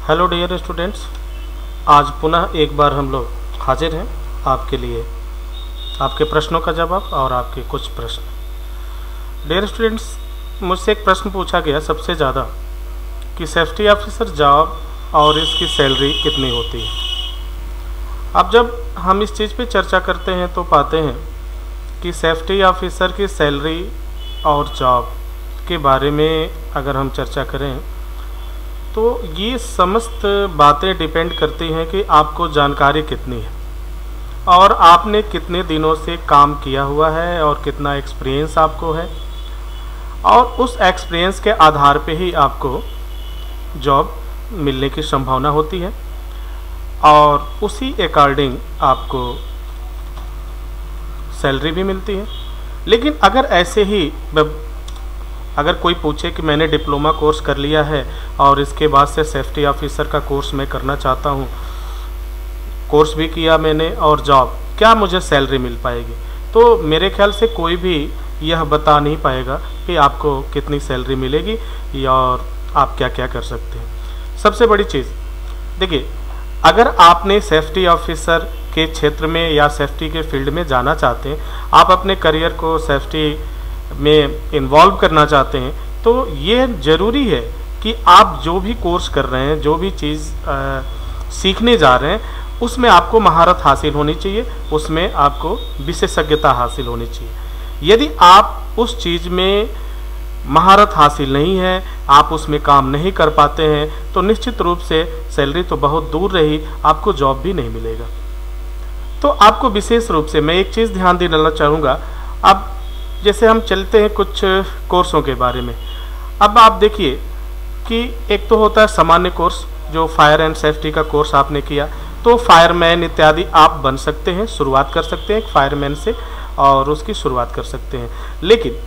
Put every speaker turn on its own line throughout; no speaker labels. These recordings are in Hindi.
हेलो डियर स्टूडेंट्स, आज पुनः एक बार हम लोग हाजिर हैं आपके लिए आपके प्रश्नों का जवाब और आपके कुछ प्रश्न। डियर स्टूडेंट्स, मुझसे एक प्रश्न पूछा गया सबसे ज़्यादा कि सेफ्टी ऑफिसर जॉब और इसकी सैलरी कितनी होती है। अब जब हम इस चीज़ पे चर्चा करते हैं तो पाते हैं कि सेफ्टी ऑफिसर की सैलरी और जॉब के बारे में अगर हम चर्चा करें तो ये समस्त बातें डिपेंड करती हैं कि आपको जानकारी कितनी है और आपने कितने दिनों से काम किया हुआ है और कितना एक्सपीरियंस आपको है, और उस एक्सपीरियंस के आधार पे ही आपको जॉब मिलने की संभावना होती है और उसी अकॉर्डिंग आपको सैलरी भी मिलती है। लेकिन अगर ऐसे ही अगर कोई पूछे कि मैंने डिप्लोमा कोर्स कर लिया है और इसके बाद से सेफ्टी ऑफिसर का कोर्स मैं करना चाहता हूँ, कोर्स भी किया मैंने और जॉब, क्या मुझे सैलरी मिल पाएगी? तो मेरे ख्याल से कोई भी यह बता नहीं पाएगा कि आपको कितनी सैलरी मिलेगी और आप क्या क्या कर सकते हैं। सबसे बड़ी चीज़ देखिए, अगर आपने सेफ्टी ऑफिसर के क्षेत्र में या सेफ्टी के फील्ड में जाना चाहते हैं, आप अपने करियर को सेफ्टी में इन्वॉल्व करना चाहते हैं, तो ये ज़रूरी है कि आप जो भी कोर्स कर रहे हैं, जो भी चीज़ सीखने जा रहे हैं, उसमें आपको महारत हासिल होनी चाहिए, उसमें आपको विशेषज्ञता हासिल होनी चाहिए। यदि आप उस चीज़ में महारत हासिल नहीं है, आप उसमें काम नहीं कर पाते हैं, तो निश्चित रूप से सैलरी तो बहुत दूर रही, आपको जॉब भी नहीं मिलेगा। तो आपको विशेष रूप से मैं एक चीज़ ध्यान देना चाहूँगा। अब जैसे हम चलते हैं कुछ कोर्सों के बारे में। अब आप देखिए कि एक तो होता है सामान्य कोर्स, जो फायर एंड सेफ्टी का कोर्स आपने किया, तो फायरमैन इत्यादि आप बन सकते हैं, शुरुआत कर सकते हैं एक फायरमैन से और उसकी शुरुआत कर सकते हैं। लेकिन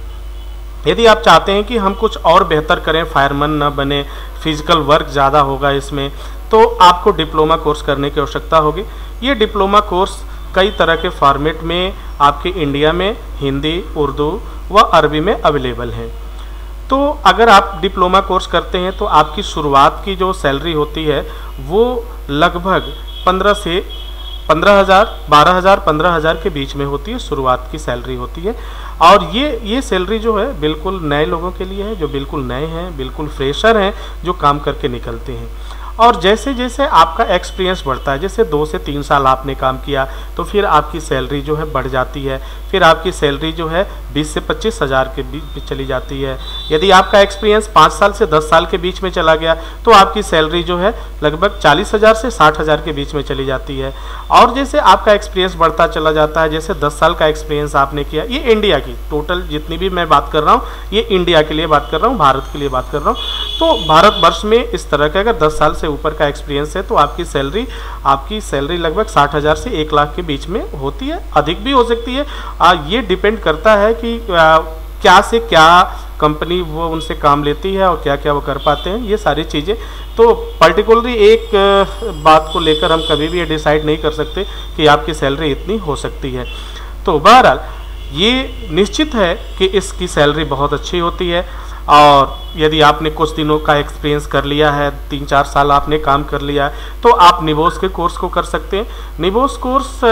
यदि आप चाहते हैं कि हम कुछ और बेहतर करें, फायरमैन न बने, फिजिकल वर्क ज़्यादा होगा इसमें, तो आपको डिप्लोमा कोर्स करने की आवश्यकता होगी। ये डिप्लोमा कोर्स कई तरह के फॉर्मेट में आपके इंडिया में हिंदी, उर्दू व अरबी में अवेलेबल हैं। तो अगर आप डिप्लोमा कोर्स करते हैं तो आपकी शुरुआत की जो सैलरी होती है वो लगभग 15 से 15,000, 12,000, 15,000 के बीच में होती है, शुरुआत की सैलरी होती है। और ये सैलरी जो है बिल्कुल नए लोगों के लिए है, जो बिल्कुल नए हैं, बिल्कुल फ्रेशर हैं, जो काम करके निकलते हैं। और जैसे जैसे आपका एक्सपीरियंस बढ़ता है, जैसे 2 से 3 साल आपने काम किया तो फिर आपकी सैलरी जो है बढ़ जाती है, फिर आपकी सैलरी जो है 20 से 25,000 के बीच में चली जाती है। यदि आपका एक्सपीरियंस 5 साल से 10 साल के बीच में चला गया तो आपकी सैलरी जो है लगभग 40,000 से 60,000 के बीच में चली जाती है। और जैसे आपका एक्सपीरियंस बढ़ता चला जाता है, जैसे 10 साल का एक्सपीरियंस आपने किया, ये इंडिया की टोटल जितनी भी मैं बात कर रहा हूँ, ये इंडिया के लिए बात कर रहा हूँ, भारत के लिए बात कर रहा हूँ। तो भारतवर्ष में इस तरह का अगर 10 साल से ऊपर का एक्सपीरियंस है तो आपकी सैलरी लगभग 60,000 से 1 लाख के बीच में होती है, अधिक भी हो सकती है। ये डिपेंड करता है कि क्या से क्या कंपनी वो उनसे काम लेती है और क्या क्या वो कर पाते हैं, ये सारी चीज़ें। तो पर्टिकुलरली एक बात को लेकर हम कभी भी ये डिसाइड नहीं कर सकते कि आपकी सैलरी इतनी हो सकती है। तो बहरहाल ये निश्चित है कि इसकी सैलरी बहुत अच्छी होती है। और यदि आपने कुछ दिनों का एक्सपीरियंस कर लिया है, 3-4 साल आपने काम कर लिया है, तो आप निबोस के कोर्स को कर सकते हैं। निबोस कोर्स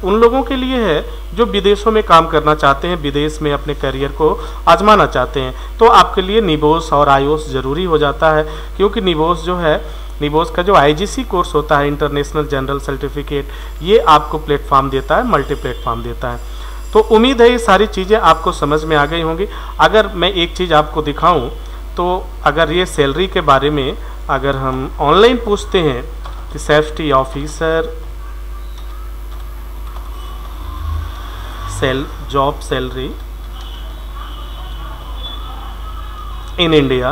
उन लोगों के लिए है जो विदेशों में काम करना चाहते हैं, विदेश में अपने करियर को आजमाना चाहते हैं। तो आपके लिए निबोस और आईओएस ज़रूरी हो जाता है, क्योंकि निबोस का जो IGC कोर्स होता है, इंटरनेशनल जनरल सर्टिफिकेट, ये आपको प्लेटफॉर्म देता है, मल्टी प्लेटफॉर्म देता है। तो उम्मीद है ये सारी चीज़ें आपको समझ में आ गई होंगी। अगर मैं एक चीज़ आपको दिखाऊं तो अगर ये सैलरी के बारे में अगर हम ऑनलाइन पूछते हैं कि safety officer job salary in India,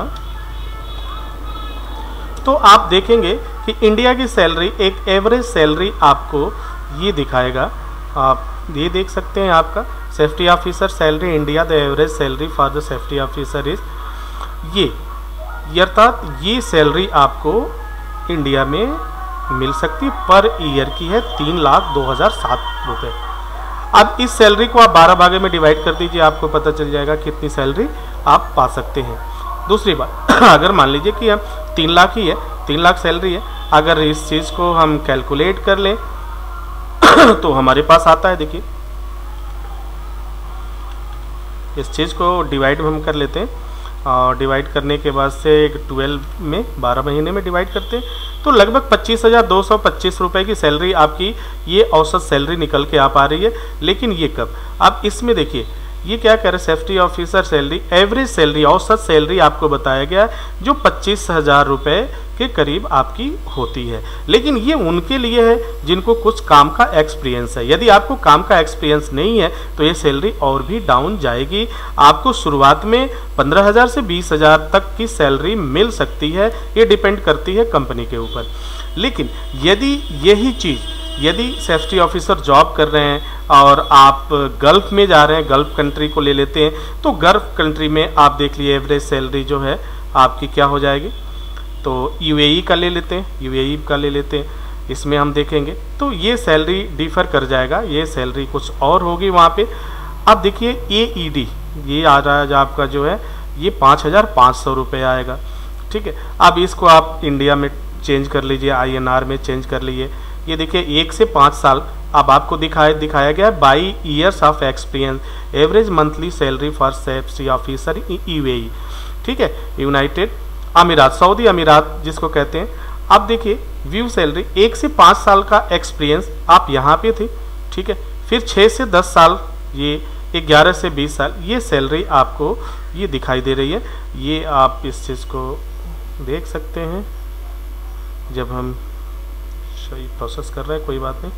तो आप देखेंगे कि इंडिया की सैलरी, एक एवरेज सैलरी आपको ये दिखाएगा। आप ये देख सकते हैं, आपका safety officer salary India, the average salary for the safety officer is ये, अर्थात ये सैलरी आपको इंडिया में मिल सकती है, पर ईयर की है 3,02,007 रुपये। अब इस सैलरी को आप 12 भागे में डिवाइड कर दीजिए, आपको पता चल जाएगा कितनी सैलरी आप पा सकते हैं। दूसरी बात, अगर मान लीजिए कि हम 3 लाख ही है 3 लाख सैलरी है। अगर इस चीज़ को हम कैलकुलेट कर लें तो हमारे पास आता है, देखिए इस चीज़ को डिवाइड हम कर लेते हैं और डिवाइड करने के बाद से 12 में 12 महीने में डिवाइड करते हैं तो लगभग 25,225 रुपये की सैलरी आपकी ये औसत सैलरी निकल के आ पा रही है। लेकिन ये कब, अब इसमें देखिए ये क्या कह रहे हैं, safety officer salary, average salary, औसत सैलरी आपको बताया गया है जो 25,000 रुपये के करीब आपकी होती है। लेकिन ये उनके लिए है जिनको कुछ काम का एक्सपीरियंस है। यदि आपको काम का एक्सपीरियंस नहीं है तो ये सैलरी और भी डाउन जाएगी। आपको शुरुआत में 15,000 से 20,000 तक की सैलरी मिल सकती है, ये डिपेंड करती है कंपनी के ऊपर। लेकिन यदि यही चीज़, यदि सेफ्टी ऑफिसर जॉब कर रहे हैं और आप गल्फ़ में जा रहे हैं, गल्फ़ कंट्री को ले लेते हैं, तो गल्फ़ कंट्री में आप देख लिए एवरेज सैलरी जो है आपकी क्या हो जाएगी। तो यूएई का ले लेते हैं, यूएई का ले लेते हैं, इसमें हम देखेंगे तो ये सैलरी डिफ़र कर जाएगा, ये सैलरी कुछ और होगी वहाँ पे। अब देखिए AED ये आ रहा है आपका जो है ये 5,500 रुपये आएगा, ठीक है। अब इसको आप इंडिया में चेंज कर लीजिए, INR में चेंज कर लीजिए। ये देखिए 1 से 5 साल अब आपको दिखाया गया है 22 years of experience, average monthly salary for safety officer UAE, ठीक है, यूनाइटेड अमीरात, सऊदी अमीरात जिसको कहते हैं। अब देखिए व्यू सैलरी 1 से 5 साल का एक्सपीरियंस आप यहाँ पे थे, ठीक है, फिर 6 से 10 साल, ये 11 से 20 साल, ये सैलरी आपको ये दिखाई दे रही है। ये आप इस चीज़ को देख सकते हैं जब हम सही प्रोसेस कर रहे हैं, कोई बात नहीं।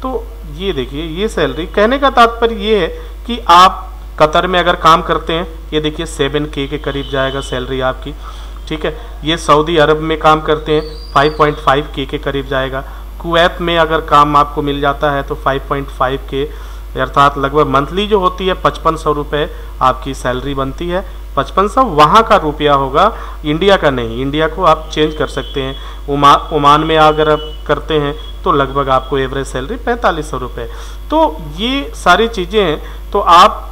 तो ये देखिए ये सैलरी, कहने का तात्पर्य ये है कि आप कतर में अगर काम करते हैं, ये देखिए 7K के करीब जाएगा सैलरी आपकी, ठीक है। ये सऊदी अरब में काम करते हैं 5.5K के करीब जाएगा। कुवैत में अगर काम आपको मिल जाता है तो 5.5K, अर्थात लगभग मंथली जो होती है 5500 रुपये आपकी सैलरी बनती है। 5500 वहाँ का रुपया होगा, इंडिया का नहीं, इंडिया को आप चेंज कर सकते हैं। ओमान में अगर आप करते हैं तो लगभग आपको एवरेज सैलरी 4500 रुपये। तो ये सारी चीज़ें हैं। तो आप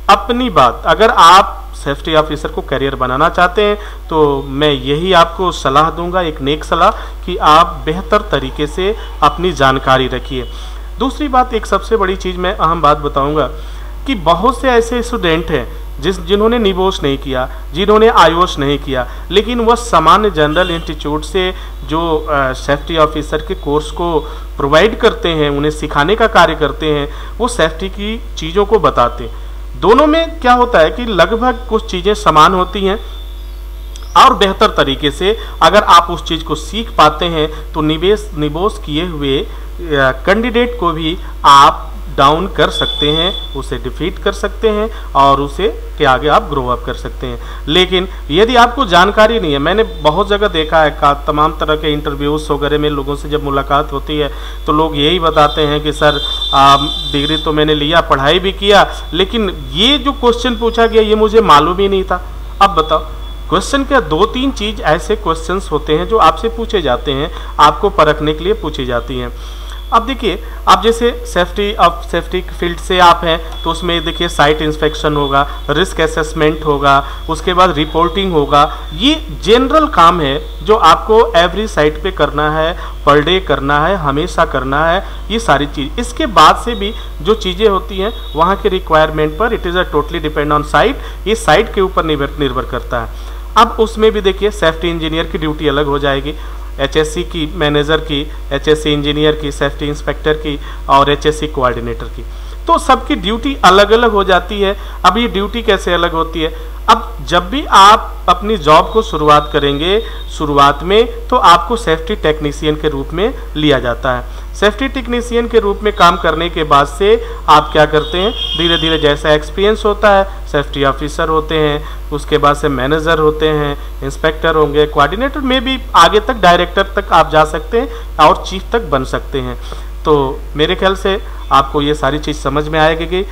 अपनी बात, अगर आप सेफ्टी ऑफिसर को करियर बनाना चाहते हैं तो मैं यही आपको सलाह दूंगा, एक नेक सलाह, कि आप बेहतर तरीके से अपनी जानकारी रखिए। दूसरी बात, एक सबसे बड़ी चीज़ मैं अहम बात बताऊंगा कि बहुत से ऐसे स्टूडेंट हैं जिन्होंने निबोश नहीं किया, जिन्होंने आयोश नहीं किया, लेकिन वह सामान्य जनरल इंस्टीट्यूट से जो सेफ्टी ऑफिसर के कोर्स को प्रोवाइड करते हैं, उन्हें सिखाने का कार्य करते हैं, वो सेफ्टी की चीज़ों को बताते हैं। दोनों में क्या होता है कि लगभग कुछ चीज़ें समान होती हैं और बेहतर तरीके से अगर आप उस चीज़ को सीख पाते हैं तो निबोश किए हुए कैंडिडेट को भी आप डाउन कर सकते हैं, उसे डिफीट कर सकते हैं और उसे के आगे आप ग्रो अप कर सकते हैं। लेकिन यदि आपको जानकारी नहीं है, मैंने बहुत जगह देखा है, तमाम तरह के इंटरव्यूज़ वगैरह में लोगों से जब मुलाकात होती है तो लोग यही बताते हैं कि सर डिग्री तो मैंने लिया, पढ़ाई भी किया, लेकिन ये जो क्वेश्चन पूछा गया ये मुझे मालूम ही नहीं था। अब बताओ, क्वेश्चन क्या, 2-3 चीज़ ऐसे क्वेश्चंस होते हैं जो आपसे पूछे जाते हैं, आपको परखने के लिए पूछी जाती हैं। अब देखिए, आप जैसे सेफ्टी फील्ड से आप हैं तो उसमें देखिए साइट इंस्पेक्शन होगा, रिस्क असेसमेंट होगा, उसके बाद रिपोर्टिंग होगा। ये जनरल काम है जो आपको एवरी साइट पे करना है, पर डे करना है, हमेशा करना है, ये सारी चीज़। इसके बाद से भी जो चीज़ें होती हैं वहाँ के रिक्वायरमेंट पर, it is a totally depend on site, ये साइट के ऊपर निर्भर करता है। अब उसमें भी देखिए सेफ्टी इंजीनियर की ड्यूटी अलग हो जाएगी, HSC की मैनेजर की, HSC इंजीनियर की, सेफ्टी इंस्पेक्टर की और HSC कोऑर्डिनेटर की, तो सबकी ड्यूटी अलग अलग हो जाती है। अब ये ड्यूटी कैसे अलग होती है, अब जब भी आप अपनी जॉब को शुरुआत करेंगे, शुरुआत में तो आपको सेफ्टी टेक्नीशियन के रूप में लिया जाता है। सेफ्टी टेक्नीशियन के रूप में काम करने के बाद से आप क्या करते हैं, धीरे धीरे जैसा एक्सपीरियंस होता है, सेफ्टी ऑफिसर होते हैं, उसके बाद से मैनेजर होते हैं, इंस्पेक्टर होंगे, कोऑर्डिनेटर में भी आगे तक डायरेक्टर तक आप जा सकते हैं और चीफ तक बन सकते हैं। तो मेरे ख्याल से आपको ये सारी चीज़ समझ में आएगी।